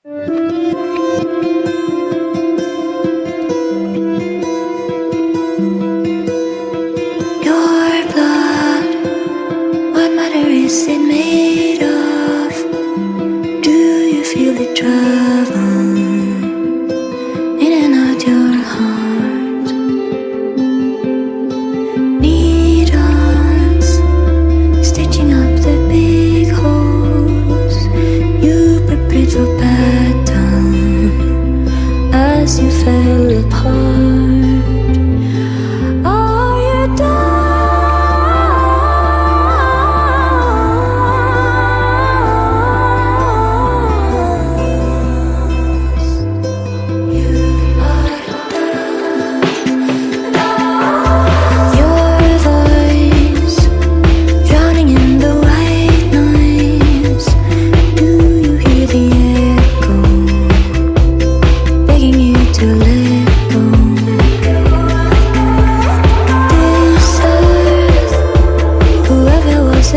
Your blood, what matter is it made of? Do you feel it travel in and out your heart? Needles stitching up the big holes. You prepared for battle as you fell apart. Are you done?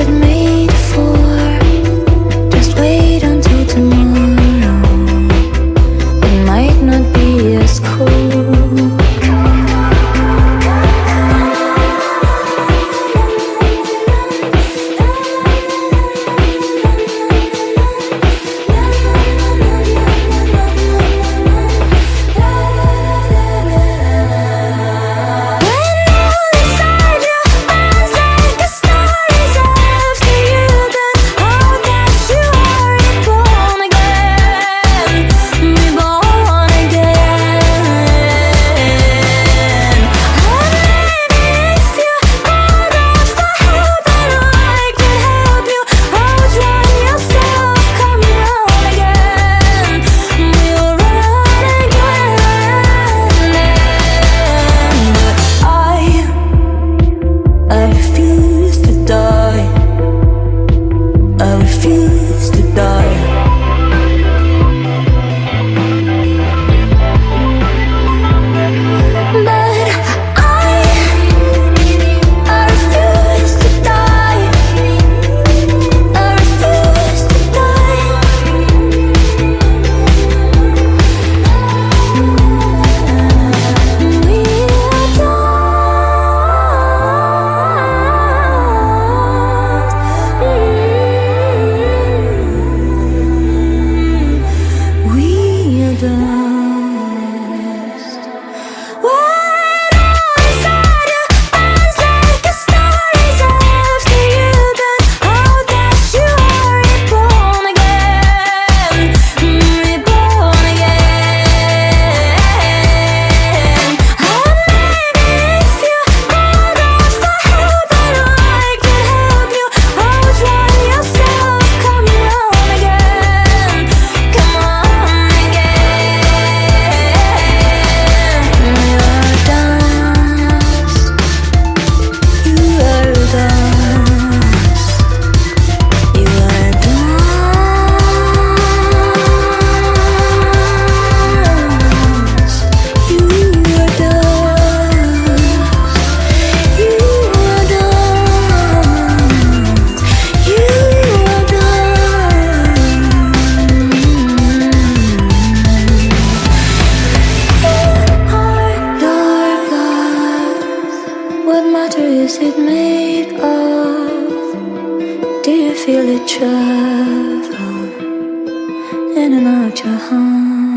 Made for, just wait until tomorrow. It might not be as cool. What matter is it made of? Do you feel it travel in and out your heart?